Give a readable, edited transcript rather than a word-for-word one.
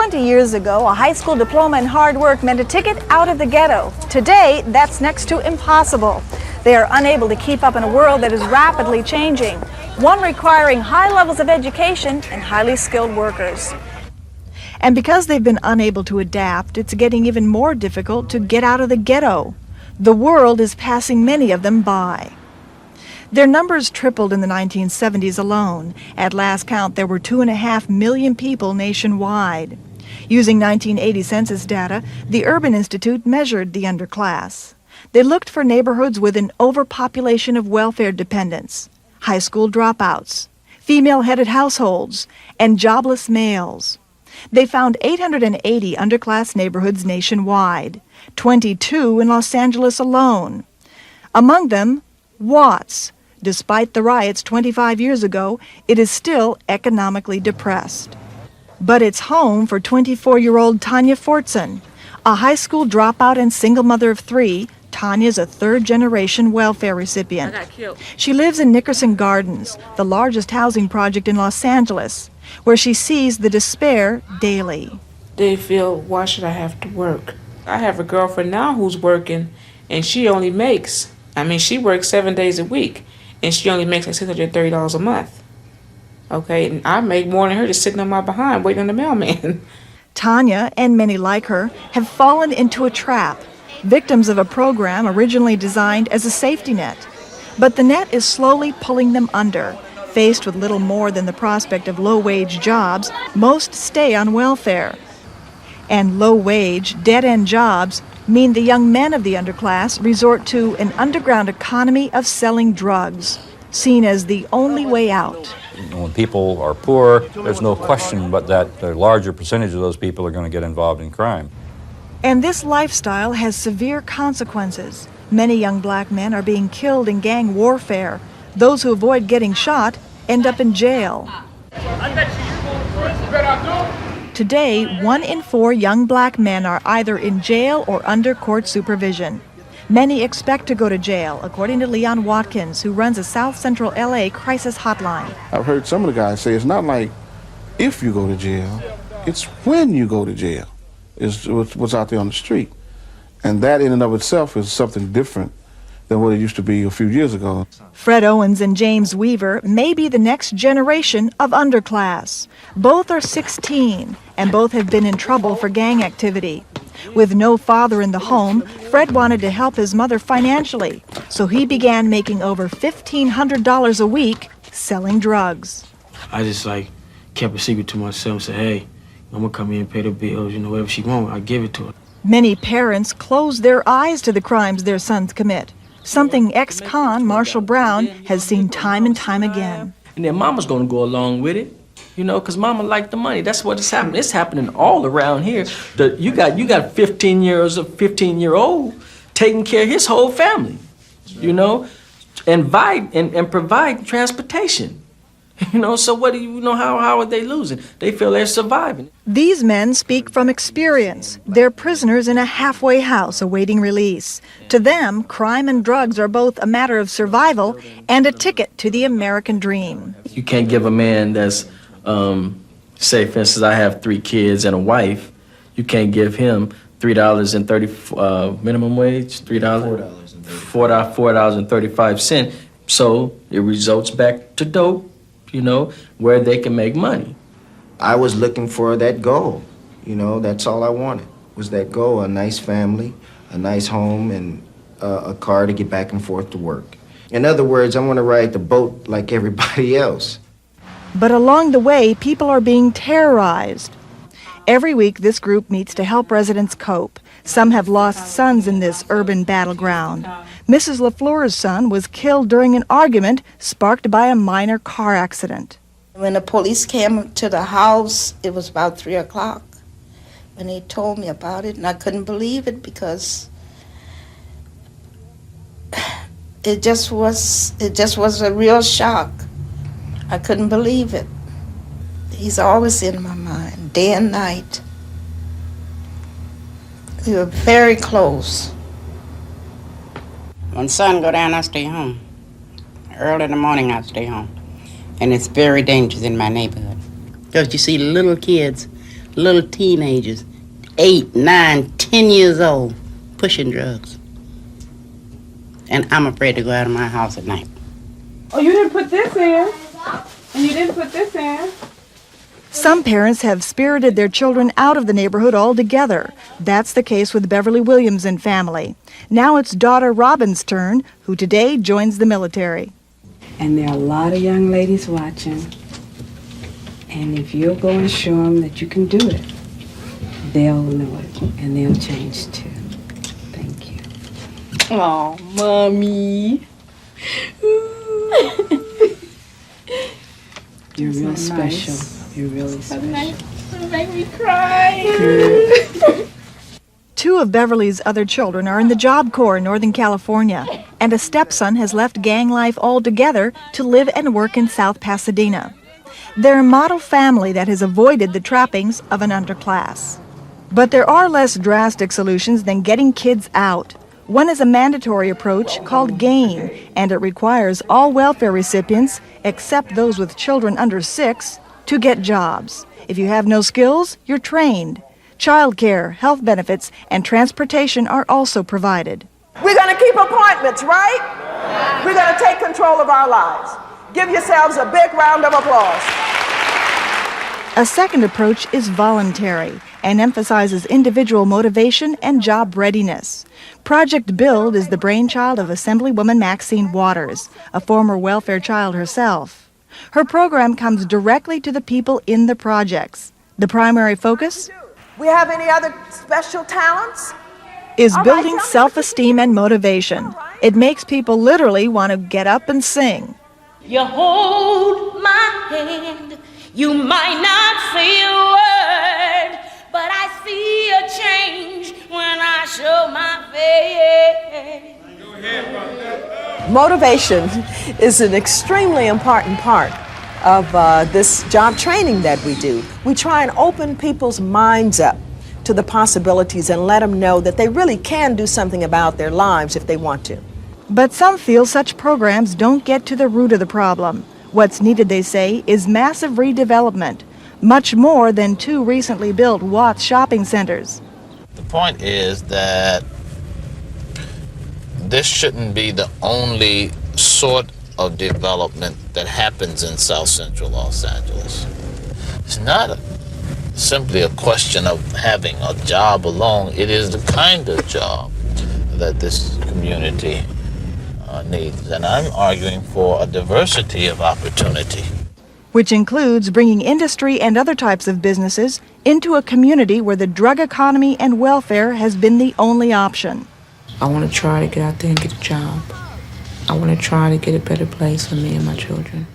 20 years ago, a high school diploma and hard work meant a ticket out of the ghetto. Today, that's next to impossible. They are unable to keep up in a world that is rapidly changing, one requiring high levels of education and highly skilled workers. And because they've been unable to adapt, it's getting even more difficult to get out of the ghetto. The world is passing many of them by. Their numbers tripled in the 1970s alone. At last count, there were 2.5 million people nationwide. Using 1980 census data, the Urban Institute measured the underclass. They looked for neighborhoods with an overpopulation of welfare dependents, high school dropouts, female-headed households, and jobless males. They found 880 underclass neighborhoods nationwide, 22 in Los Angeles alone. Among them, Watts. Despite the riots 25 years ago, it is still economically depressed. But it's home for 24-year-old Tanya Fortson. A high school dropout and single mother of 3, Tanya's a third-generation welfare recipient. She lives in Nickerson Gardens, the largest housing project in Los Angeles, where she sees the despair daily. They feel, why should I have to work? I have a girlfriend now who's working, and she only makes, she works 7 days a week. And she only makes like $630 a month. Okay, and I make more than her just sitting on my behind waiting on the mailman. Tanya, and many like her, have fallen into a trap, victims of a program originally designed as a safety net. But the net is slowly pulling them under. Faced with little more than the prospect of low-wage jobs, most stay on welfare. And low-wage, dead-end jobs mean the young men of the underclass resort to an underground economy of selling drugs, seen as the only way out. When people are poor, there's no question but that a larger percentage of those people are going to get involved in crime. And this lifestyle has severe consequences. Many young black men are being killed in gang warfare. Those who avoid getting shot end up in jail. Today, 1 in 4 young black men are either in jail or under court supervision. Many expect to go to jail, according to Leon Watkins, who runs a South Central LA crisis hotline. I've heard some of the guys say it's not like if you go to jail, it's when you go to jail, is what's out there on the street. And that in and of itself is something different than what it used to be a few years ago. Fred Owens and James Weaver may be the next generation of underclass. Both are 16, and both have been in trouble for gang activity. With no father in the home, Fred wanted to help his mother financially, so he began making over $1,500 a week selling drugs. I just kept a secret to myself and said, hey, I'm gonna come in and pay the bills, whatever she wants, I give it to her. Many parents close their eyes to the crimes their sons commit, something ex-con Marshall Brown has seen time and time again. And then mama's gonna go along with it, because mama liked the money. That's what is happening. It's happening all around here. You got 15 years of 15-year-old taking care of his whole family, and provide transportation. So what do how are they losing? They feel they're surviving. These men speak from experience. They're prisoners in a halfway house awaiting release. To them, crime and drugs are both a matter of survival and a ticket to the American dream. You can't give a man that's, say for instance, I have 3 kids and a wife, you can't give him $3.30 minimum wage, $4.35. So it results back to dope, where they can make money. I was looking for that goal, that's all I wanted, was that goal, a nice family, a nice home, and a car to get back and forth to work. In other words, I want to ride the boat like everybody else. But along the way, people are being terrorized. Every week, this group meets to help residents cope. Some have lost sons in this urban battleground. Mrs. Lafleur's son was killed during an argument sparked by a minor car accident. When the police came to the house, it was about 3 o'clock. When he told me about it, and I couldn't believe it because it just was a real shock. I couldn't believe it. He's always in my mind, day and night. We were very close. When sun go down, I stay home. Early in the morning, I stay home. And it's very dangerous in my neighborhood. Because you see little kids little teenagers, 8, 9, 10 years old, pushing drugs. And I'm afraid to go out of my house at night. Oh, you didn't put this in. And you didn't put this in. Some parents have spirited their children out of the neighborhood altogether. That's the case with Beverly Williams and family. Now it's daughter Robin's turn, who today joins the military. And there are a lot of young ladies watching. And if you'll go and show them that you can do it, they'll know it and they'll change too. Thank you. Oh, Mommy. You're real special. You're really special. Make me cry. Two of Beverly's other children are in the Job Corps in Northern California, and a stepson has left gang life altogether to live and work in South Pasadena. They're a model family that has avoided the trappings of an underclass. But there are less drastic solutions than getting kids out. One is a mandatory approach called GAIN, and it requires all welfare recipients, except those with children under 6, to get jobs. If you have no skills, you're trained. Childcare, health benefits, and transportation are also provided. We're going to keep appointments, right? We're going to take control of our lives. Give yourselves a big round of applause. A second approach is voluntary and emphasizes individual motivation and job readiness. Project Build is the brainchild of Assemblywoman Maxine Waters, a former welfare child herself. Her program comes directly to the people in the projects. The primary focus We have any other special talents? is building self-esteem and motivation. It makes people literally want to get up and sing. You hold my hand, you might not say a word, but I see a change when I show my face. Motivation is an extremely important part of this job training that we do. We try and open people's minds up to the possibilities and let them know that they really can do something about their lives if they want to. But some feel such programs don't get to the root of the problem. What's needed, they say, is massive redevelopment, much more than 2 recently built Watts shopping centers. The point is that this shouldn't be the only sort of development that happens in South Central Los Angeles. It's not simply a question of having a job alone. It is the kind of job that this community needs. And I'm arguing for a diversity of opportunity. Which includes bringing industry and other types of businesses into a community where the drug economy and welfare has been the only option. I want to try to get out there and get a job. I want to try to get a better place for me and my children.